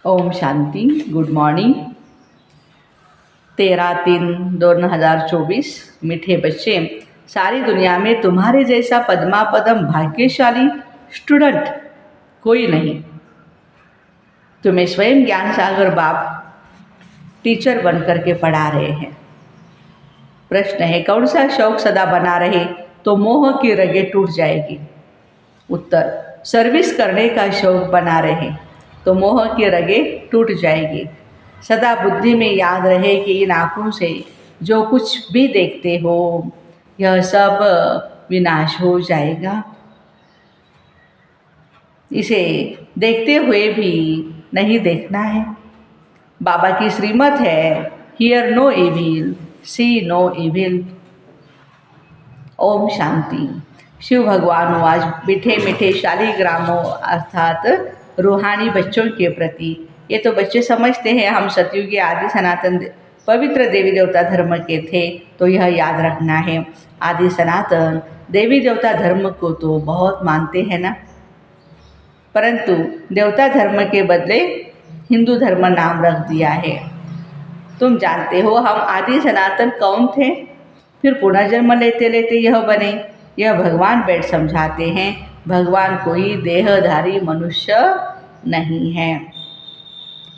Om Shanti. Good morning. 13/3/2024। मीठे बच्चे, सारी दुनिया में तुम्हारे जैसा पद्मापदम भाग्यशाली स्टूडेंट कोई नहीं। तुम्हें स्वयं ज्ञान सागर बाप टीचर बन करके पढ़ा रहे हैं। प्रश्न है, कौन सा शौक सदा बना रहे तो मोह की रगे टूट जाएगी। उत्तर, सर्विस करने का शौक बना रहे तो मोह की रगे टूट जाएगी। सदा बुद्धि में याद रहे कि इन आँखों से जो कुछ भी देखते हो यह सब विनाश हो जाएगा। इसे देखते हुए भी नहीं देखना है। बाबा की श्रीमत है, hear no evil, see no evil. ओम शांति। शिव भगवान आज मीठे मीठे शालिग्रामों अर्थात रूहानी बच्चों के प्रति, ये तो बच्चे समझते हैं हम सतयुगी आदि सनातन पवित्र देवी देवता धर्म के थे, तो यह याद रखना है। आदि सनातन देवी देवता धर्म को तो बहुत मानते हैं ना, परंतु देवता धर्म के बदले हिंदू धर्म नाम रख दिया है। तुम जानते हो हम आदि सनातन कौन थे, फिर पुनर्जन्म लेते लेते यह बने। यह भगवान बैठ समझाते हैं, भगवान कोई देहधारी मनुष्य नहीं है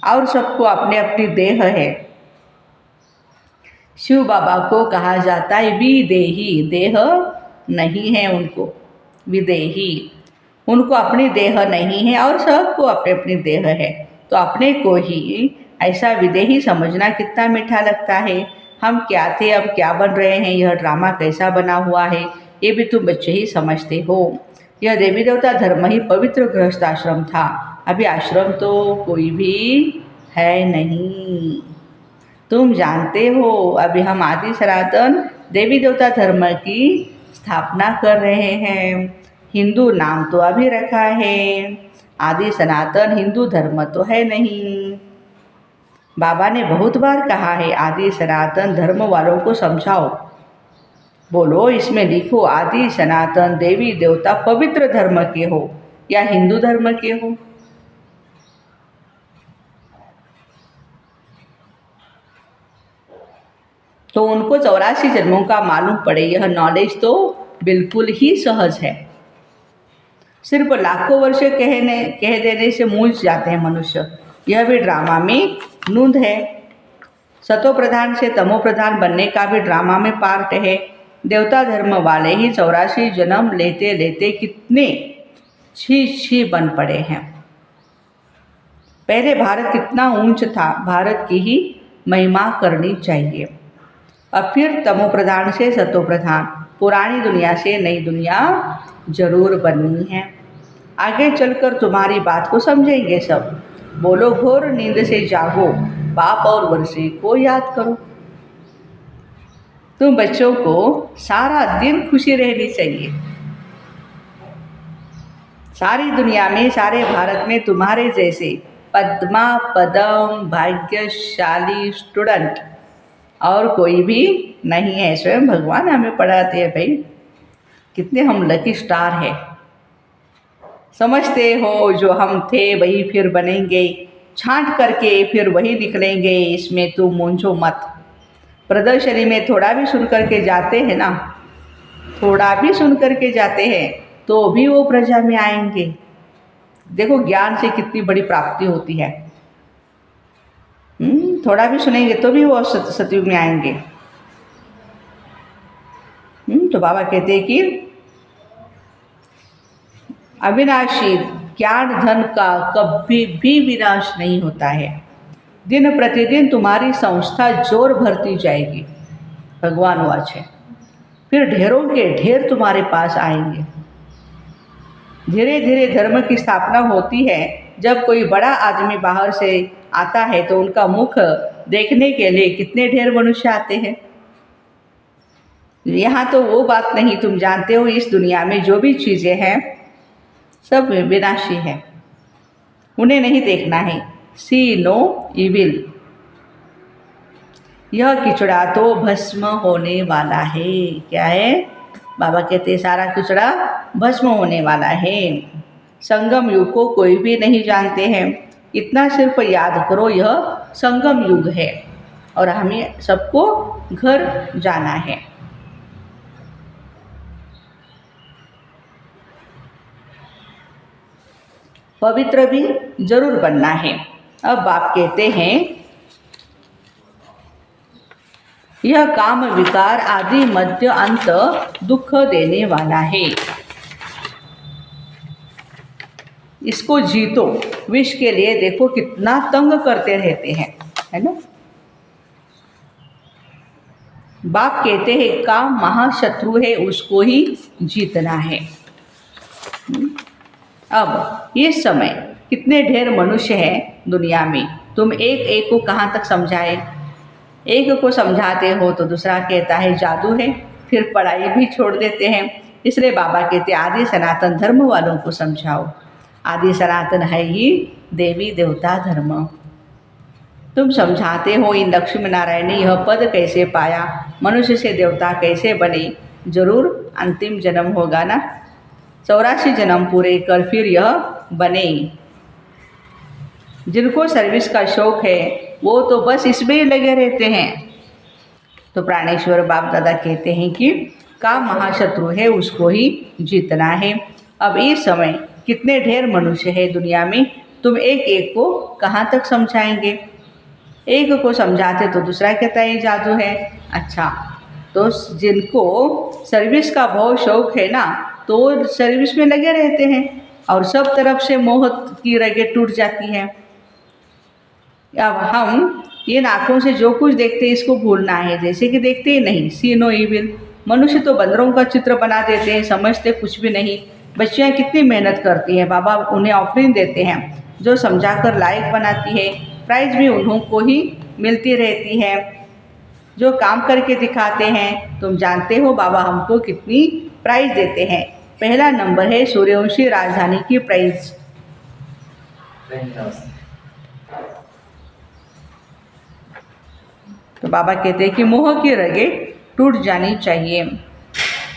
और सबको अपने अपनी देह है। शिव बाबा को कहा जाता है विदेही, देह नहीं है उनको, विदेही। उनको अपनी देह नहीं है और सबको अपनी अपनी देह है, तो अपने को ही ऐसा विदेही समझना कितना मीठा लगता है। हम क्या थे अब क्या बन रहे हैं, यह ड्रामा कैसा बना हुआ है, ये भी तुम बच्चे ही समझते हो। यह देवी देवता धर्म ही पवित्र गृहस्थ आश्रम था, अभी आश्रम तो कोई भी है नहीं। तुम जानते हो अभी हम आदि सनातन देवी देवता धर्म की स्थापना कर रहे हैं। हिंदू नाम तो अभी रखा है, आदि सनातन हिंदू धर्म तो है नहीं। बाबा ने बहुत बार कहा है आदि सनातन धर्म वालों को समझाओ, बोलो इसमें लिखो आदि सनातन देवी देवता पवित्र धर्म के हो या हिंदू धर्म के हो। तो उनको 84 जन्मों का मालूम पड़े, यह नॉलेज तो बिल्कुल ही सहज है। सिर्फ लाखों वर्ष कह देने से मूझ जाते हैं मनुष्य। यह भी ड्रामा में नूंद है। सतो प्रधान से तमो प्रधान बनने का भी ड्रामा में पार्ट है। देवता धर्म वाले ही 84 जन्म लेते लेते कितने छी बन पड़े हैं। पहले भारत कितना ऊंच था, भारत की ही महिमा करनी चाहिए। अब फिर तमो प्रधान से सतो प्रधान, पुरानी दुनिया से नई दुनिया जरूर बननी है। आगे चलकर तुम्हारी बात को समझेंगे सब। बोलो घोर नींद से जागो, बाप और वर्षी को याद करो। तुम बच्चों को सारा दिन खुशी रहनी चाहिए। सारी दुनिया में, सारे भारत में तुम्हारे जैसे पद्मा पदम भाग्यशाली स्टूडेंट और कोई भी नहीं है। स्वयं भगवान हमें पढ़ाते हैं भाई, कितने हम लकी स्टार हैं। समझते हो जो हम थे वही फिर बनेंगे, छांट करके फिर वही निकलेंगे, इसमें तुम मूंझो मत। प्रदर्शनी में थोड़ा भी सुन करके जाते हैं ना, थोड़ा भी सुन करके जाते हैं तो भी वो प्रजा में आएंगे। देखो ज्ञान से कितनी बड़ी प्राप्ति होती है। थोड़ा भी सुनेंगे तो भी वो सतयुग में आएंगे। तो बाबा कहते हैं कि अविनाशी ज्ञान धन का कभी भी विनाश नहीं होता है। दिन प्रतिदिन तुम्हारी संस्था जोर भरती जाएगी, भगवान वाच है। फिर ढेरों के ढेर तुम्हारे पास आएंगे। धीरे धीरे धर्म की स्थापना होती है। जब कोई बड़ा आदमी बाहर से आता है तो उनका मुख देखने के लिए कितने ढेर मनुष्य आते हैं। यहाँ तो वो बात नहीं, तुम जानते हो इस दुनिया में जो भी चीज़ें हैं सब विनाशी है, उन्हें नहीं देखना है। सी नो इविल। यह किचड़ा तो भस्म होने वाला है। क्या है? बाबा कहते हैं सारा किचड़ा भस्म होने वाला है। संगम युग को कोई भी नहीं जानते हैं। इतना सिर्फ याद करो, यह संगम युग है और हमें सबको घर जाना है। पवित्र भी जरूर बनना है। अब बाप कहते हैं, यह काम विकार आदि मध्य अंत दुख देने वाला है, इसको जीतो। विष के लिए देखो कितना तंग करते रहते हैं, है ना। बाप कहते हैं काम महाशत्रु है, उसको ही जीतना है। अब इस समय कितने ढेर मनुष्य हैं दुनिया में, तुम एक एक को कहाँ तक समझाए। एक को समझाते हो तो दूसरा कहता है जादू है, फिर पढ़ाई भी छोड़ देते हैं। इसलिए बाबा कहते हैं आदि सनातन धर्म वालों को समझाओ। आदि सनातन है ही देवी देवता धर्म। तुम समझाते हो इन लक्ष्मी नारायण ने यह पद कैसे पाया, मनुष्य से देवता कैसे बने। जरूर अंतिम जन्म होगा ना, 84 जन्म पूरे कर फिर यह बने। जिनको सर्विस का शौक है वो तो बस इसमें ही लगे रहते हैं। तो प्राणेश्वर बाप दादा कहते हैं कि काम महाशत्रु है, उसको ही जीतना है। अब इस समय कितने ढेर मनुष्य है दुनिया में, तुम एक एक को कहाँ तक समझाएंगे। एक को समझाते तो दूसरा कहता है जादू है। अच्छा, तो जिनको सर्विस का बहुत शौक है ना, तो सर्विस में लगे रहते हैं और सब तरफ से मोह की रगें टूट जाती हैं। अब हम इन आँखों से जो कुछ देखते हैं इसको भूलना है, जैसे कि देखते ही नहीं। सी नो इविल। मनुष्य तो बंदरों का चित्र बना देते हैं, समझते कुछ भी नहीं। बच्चियाँ कितनी मेहनत करती हैं, बाबा उन्हें ऑफरिंग देते हैं जो समझाकर लायक बनाती है। प्राइज़ भी उन्हों को ही मिलती रहती है जो काम करके दिखाते हैं। तुम जानते हो बाबा हमको कितनी प्राइज़ देते हैं। पहला नंबर है सूर्यवंशी राजधानी की प्राइज़। तो बाबा कहते हैं कि मोह की रगें टूट जानी चाहिए।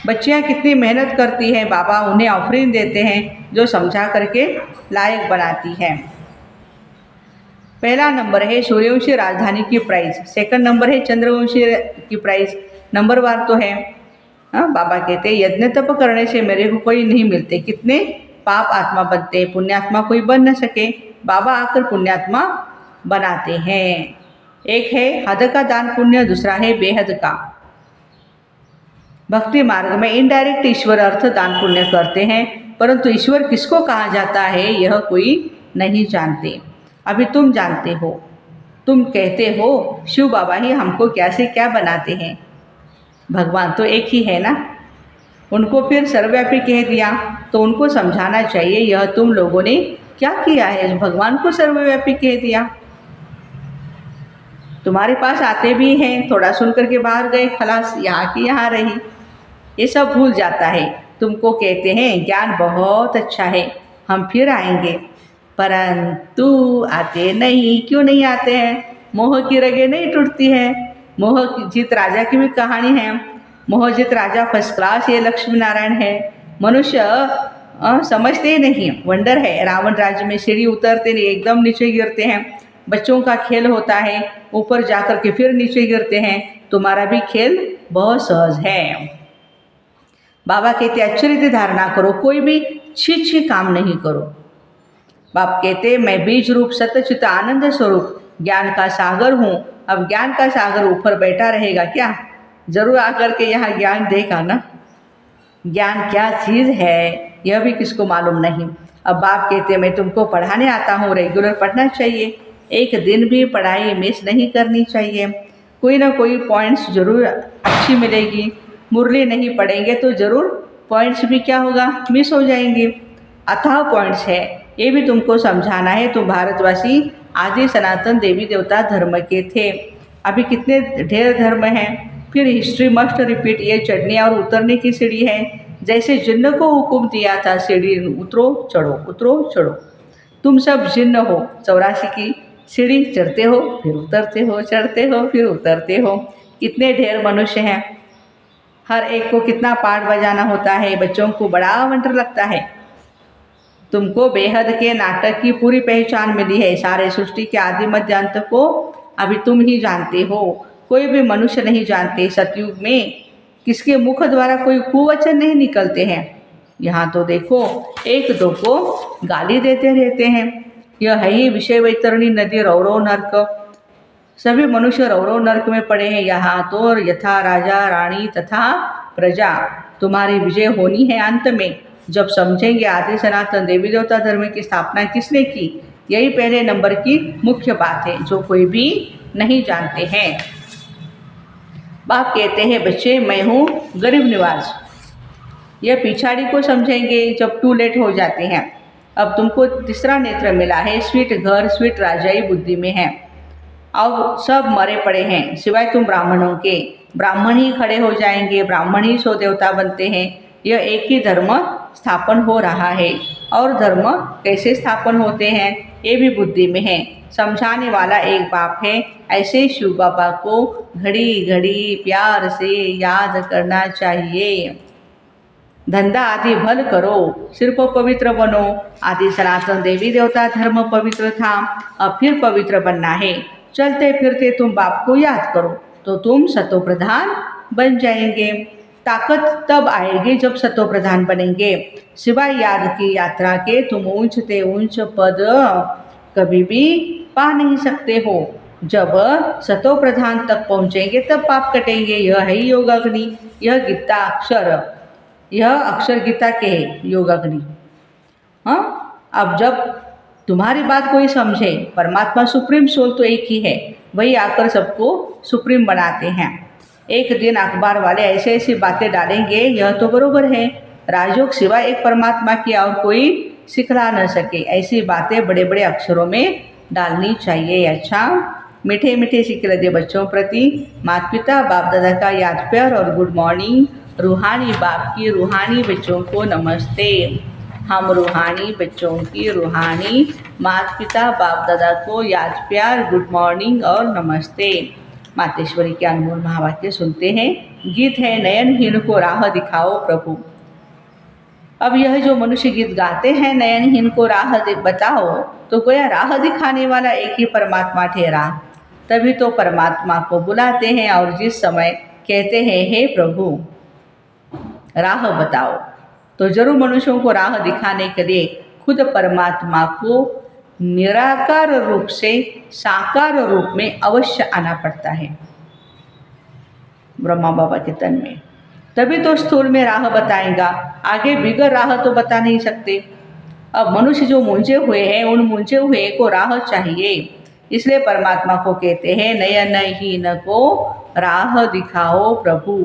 बच्चियाँ कितनी मेहनत करती हैं, बाबा उन्हें ऑफरिंग देते हैं जो समझा करके लायक बनाती है। पहला नंबर है सूर्यवंशी राजधानी की प्राइज़। सेकंड नंबर है चंद्रवंशी की प्राइज़। नंबर वार तो है। हाँ, बाबा कहते हैं यज्ञ तप करने से मेरे को कोई नहीं मिलते। कितने पाप आत्मा बनते हैं, पुण्यात्मा कोई बन न सके, बाबा आकर पुण्यात्मा बनाते हैं। एक है हद का दान पुण्य, दूसरा है बेहद का। भक्ति मार्ग में इनडायरेक्ट ईश्वर अर्थ दान पुण्य करते हैं, परंतु ईश्वर किसको कहा जाता है यह कोई नहीं जानते। अभी तुम जानते हो। तुम कहते हो शिव बाबा ही हमको क्या से क्या बनाते हैं। भगवान तो एक ही है ना। उनको फिर सर्वव्यापी कह दिया तो उनको समझाना चाहिए यह तुम लोगों ने क्या किया है, भगवान को सर्वव्यापी कह दिया। तुम्हारे पास आते भी हैं, थोड़ा सुन करके बाहर गए, खलास, यहाँ की यहाँ रही। ये सब भूल जाता है। तुमको कहते हैं ज्ञान बहुत अच्छा है, हम फिर आएंगे, परंतु आते नहीं। क्यों नहीं आते हैं? मोह की रगें नहीं टूटती है। मोह जीत राजा की भी कहानी है। मोह जीत राजा फर्स्ट क्लास ये लक्ष्मी नारायण है। मनुष्य समझते ही नहीं, वंडर है। रावण राज्य में सीढ़ी उतरते नहीं, एकदम नीचे गिरते हैं। बच्चों का खेल होता है, ऊपर जाकर के फिर नीचे गिरते हैं। तुम्हारा भी खेल बहुत सहज है। बाबा कहते अच्छी रीति धारणा करो, कोई भी छी काम नहीं करो। बाप कहते मैं बीज रूप सतचित आनंद स्वरूप ज्ञान का सागर हूँ। अब ज्ञान का सागर ऊपर बैठा रहेगा क्या? जरूर आकर के यहाँ ज्ञान देगा ना। ज्ञान क्या चीज़ है यह भी किसको मालूम नहीं। अब बाप कहते मैं तुमको पढ़ाने आता हूँ, रेगुलर पढ़ना चाहिए, एक दिन भी पढ़ाई मिस नहीं करनी चाहिए। कोई ना कोई पॉइंट्स जरूर अच्छी मिलेगी। मुरली नहीं पढ़ेंगे तो ज़रूर पॉइंट्स भी क्या होगा, मिस हो जाएंगे। अथाह पॉइंट्स है, ये भी तुमको समझाना है। तुम भारतवासी आदि सनातन देवी देवता धर्म के थे। अभी कितने ढेर धर्म हैं। फिर हिस्ट्री मस्ट रिपीट। ये चढ़ने और उतरने की सीढ़ी है। जैसे जिन्न को हुक्म दिया था सीढ़ी उतरो चढ़ो, उतरो चढ़ो। तुम सब जिन्न हो, 84 की सीढ़ी चढ़ते हो फिर उतरते हो, चढ़ते हो फिर उतरते हो। कितने ढेर मनुष्य हैं, हर एक को कितना पाठ बजाना होता है। बच्चों को बड़ा वंडर लगता है। तुमको बेहद के नाटक की पूरी पहचान मिली है। सारे सृष्टि के आदि मध्य अंत को अभी तुम ही जानते हो, कोई भी मनुष्य नहीं जानते। सतयुग में किसके मुख द्वारा कोई कुवचन नहीं निकलते हैं। यहाँ तो देखो एक दो को गाली देते रहते हैं। यह है ही विषय वैतरणी नदी रौरव नर्क। सभी मनुष्य रौरव नर्क में पड़े हैं। यहाँ तो यथा राजा रानी तथा प्रजा तुम्हारी विजय होनी है अंत में, जब समझेंगे आदि सनातन देवी देवता धर्म की स्थापना किसने की। यही पहले नंबर की मुख्य बात है जो कोई भी नहीं जानते हैं। बाप कहते हैं बच्चे मैं हूँ गरीब निवाज। यह पिछाड़ी को समझेंगे जब टू लेट हो जाते हैं। अब तुमको तीसरा नेत्र मिला है, स्वीट घर स्वीट राजाई बुद्धि में है। अब सब मरे पड़े हैं सिवाय तुम ब्राह्मणों के। ब्राह्मण ही खड़े हो जाएंगे, ब्राह्मण ही सो देवता बनते हैं। यह एक ही धर्म स्थापन हो रहा है। और धर्म कैसे स्थापन होते हैं ये भी बुद्धि में है। समझाने वाला एक बाप है। ऐसे शिव बाबा को घड़ी घड़ी प्यार से याद करना चाहिए। धंधा आदि भल करो, सिर्फ पवित्र बनो। आदि सनातन देवी देवता धर्म पवित्र था, अब फिर पवित्र बनना है। चलते फिरते तुम बाप को याद करो तो तुम सतो प्रधान बन जाएंगे। ताकत तब आएगी जब सतो प्रधान बनेंगे। सिवाय याद की यात्रा के तुम ऊंचते ऊंच पद कभी भी पा नहीं सकते हो। जब सतो प्रधान तक पहुँचेंगे तब पाप कटेंगे। यह है योग अग्नि। यह गीता अक्षर, यह अक्षर गीता के है योग अग्नि। हाँ, अब जब तुम्हारी बात कोई समझे, परमात्मा सुप्रीम सोल तो एक ही है, वही आकर सबको सुप्रीम बनाते हैं। एक दिन अखबार वाले ऐसे ऐसी बातें डालेंगे, यह तो बरोबर है, राजयोग सिवाय एक परमात्मा की और कोई सिखला न सके, ऐसी बातें बड़े बड़े अक्षरों में डालनी चाहिए। अच्छा, मीठे मीठे सिक्के दे बच्चों प्रति माता पिता बाप दादा का याद प्यार और गुड मॉर्निंग। रूहानी बाप की रूहानी बच्चों को नमस्ते। हम रूहानी बच्चों की रूहानी माता पिता बाप दादा को याद प्यार गुड मॉर्निंग और नमस्ते। मातेश्वरी के अनमोल महावाक्य सुनते हैं। गीत है नयनहीन को राह दिखाओ प्रभु। अब यह जो मनुष्य गीत गाते हैं नयनहीन को राह बताओ, तो गोया राह दिखाने वाला एक ही परमात्मा ठहरा। तभी तो परमात्मा को बुलाते हैं और जिस समय कहते हैं हे प्रभु राह बताओ, तो जरूर मनुष्यों को राह दिखाने के लिए खुद परमात्मा को निराकार रूप से साकार रूप में अवश्य आना पड़ता है ब्रह्मा बाबा के तन में। तभी तो स्थूल में राह बताएगा, आगे बिगर राह तो बता नहीं सकते। अब मनुष्य जो मूंझे हुए हैं, उन मूंझे हुए को राह चाहिए। इसलिए परमात्मा को कहते हैं नयनहीन को राह दिखाओ प्रभु।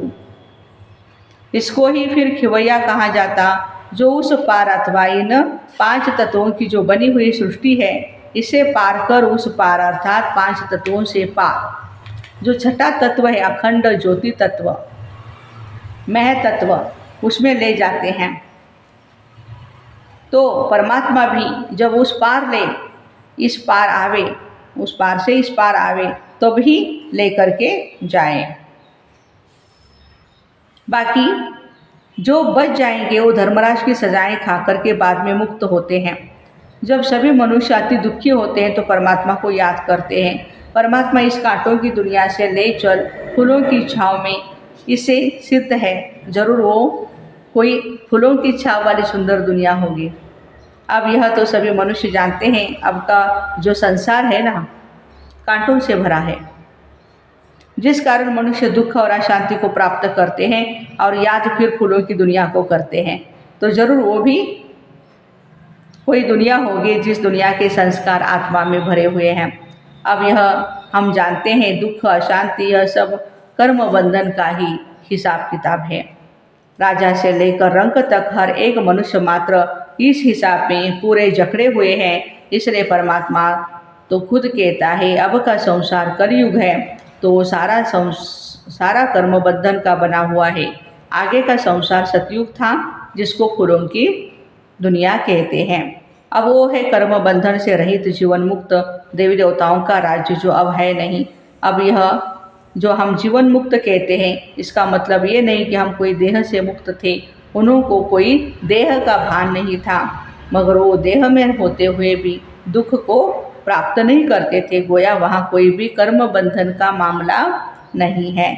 इसको ही फिर खिवैया कहा जाता, जो उस पार अथवा इन 5 तत्वों की जो बनी हुई सृष्टि है, इसे पार कर उस पार अर्थात 5 तत्वों से पार जो छठा तत्व है अखंड ज्योति तत्व मह तत्व, उसमें ले जाते हैं। तो परमात्मा भी जब उस पार ले इस पार आवे, उस पार से इस पार आवे, तो भी ले करके जाए। बाकी जो बच जाएंगे वो धर्मराज की सजाएं खा करके बाद में मुक्त होते हैं। जब सभी मनुष्य अति दुखी होते हैं तो परमात्मा को याद करते हैं। परमात्मा इस कांटों की दुनिया से ले चल फूलों की छाँव में, इसे सिद्ध है जरूर वो कोई फूलों की छाँव वाली सुंदर दुनिया होगी। अब यह तो सभी मनुष्य जानते हैं, अब का जो संसार है ना कांटों से भरा है, जिस कारण मनुष्य दुख और अशांति को प्राप्त करते हैं और याद फिर फूलों की दुनिया को करते हैं। तो जरूर वो भी कोई दुनिया होगी जिस दुनिया के संस्कार आत्मा में भरे हुए हैं। अब यह हम जानते हैं दुख अशांति यह सब कर्म बंधन का ही हिसाब किताब है। राजा से लेकर रंक तक हर एक मनुष्य मात्र इस हिसाब में पूरे जकड़े हुए हैं। इसलिए परमात्मा तो खुद कहता है अब का संसार कलयुग है, तो सारा कर्म बंधन का बना हुआ है। आगे का संसार सतयुग था जिसको फूलों की दुनिया कहते हैं। अब वो है कर्म बंधन से रहित जीवन मुक्त देवी देवताओं का राज्य जो अब है नहीं। अब यह जो हम जीवन मुक्त कहते हैं इसका मतलब ये नहीं कि हम कोई देह से मुक्त थे, उन्हों को कोई देह का भान नहीं था। मगर वो देह में होते हुए भी दुख को प्राप्त नहीं करते थे। गोया वहाँ कोई भी कर्म बंधन का मामला नहीं है।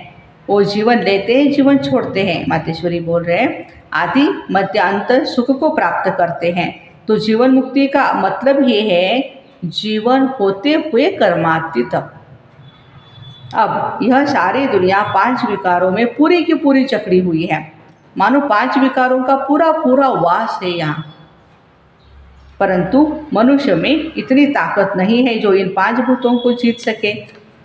वो जीवन लेते हैं, जीवन छोड़ते हैं। मातेश्वरी बोल रहे हैं, आदि मध्य अंत सुख को प्राप्त करते हैं। तो जीवन मुक्ति का मतलब ये है जीवन होते हुए कर्मातीत। अब यह सारी दुनिया 5 विकारों में पूरी की पूरी चकड़ी हुई है, मानो 5 विकारों का पूरा पूरा वास है यहाँ। परंतु मनुष्य में इतनी ताकत नहीं है जो इन 5 भूतों को जीत सके।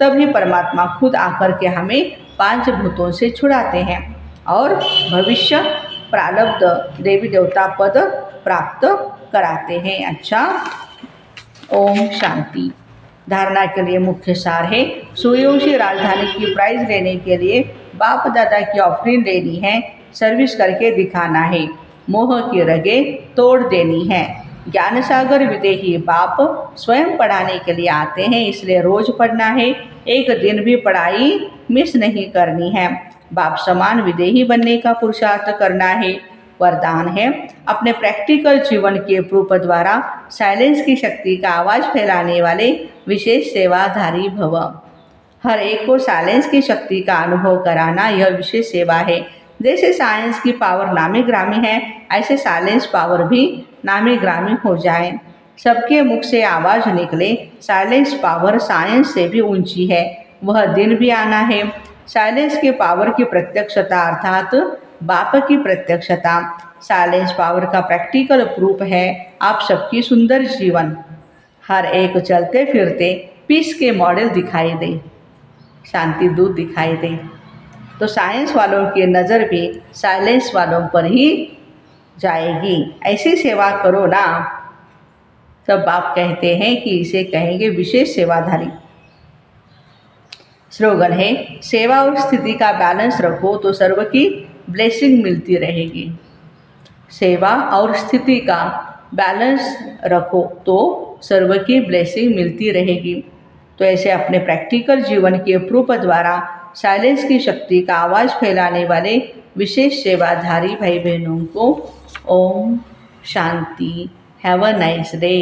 तभी परमात्मा खुद आकर के हमें 5 भूतों से छुड़ाते हैं और भविष्य प्रारब्ध देवी देवता पद प्राप्त कराते हैं। अच्छा, ओम शांति। धारणा के लिए मुख्य सार है, सूर्यवंशी राजधानी की प्राइज लेने के लिए बाप दादा की ऑफरिंग लेनी है, सर्विस करके दिखाना है, मोह की रगे तोड़ देनी है। ज्ञान सागर विदेही बाप स्वयं पढ़ाने के लिए आते हैं, इसलिए रोज पढ़ना है, एक दिन भी पढ़ाई मिस नहीं करनी है। बाप समान विदेही बनने का पुरुषार्थ करना है। वरदान है, अपने प्रैक्टिकल जीवन के प्रूफ द्वारा साइलेंस की शक्ति का आवाज़ फैलाने वाले विशेष सेवाधारी भव। हर एक को साइलेंस की शक्ति का अनुभव कराना यह विशेष सेवा है। जैसे साइंस की पावर नामी ग्रामी है, ऐसे साइलेंस पावर भी नामी ग्रामी हो जाए। सबके मुख से आवाज़ निकले, साइलेंस पावर साइंस से भी ऊंची है। वह दिन भी आना है। साइलेंस के पावर की प्रत्यक्षता अर्थात बाप की प्रत्यक्षता साइलेंस पावर का प्रैक्टिकल प्रूफ है। आप सबकी सुंदर जीवन, हर एक चलते फिरते पीस के मॉडल दिखाई दे, शांति दूत दिखाई दे। तो साइंस वालों की नज़र भी साइलेंस वालों पर ही जाएगी। ऐसी सेवा करो ना। तब बाप कहते हैं कि इसे कहेंगे विशेष सेवाधारी। स्लोगन है, सेवा और स्थिति का बैलेंस रखो तो सर्व की ब्लेसिंग मिलती रहेगी। सेवा और स्थिति का बैलेंस रखो तो सर्व की ब्लेसिंग मिलती रहेगी। तो ऐसे अपने प्रैक्टिकल जीवन के प्रूफ द्वारा साइलेंस की शक्ति का आवाज़ फैलाने वाले विशेष सेवाधारी भाई बहनों को ओम शांति। Have a nice day.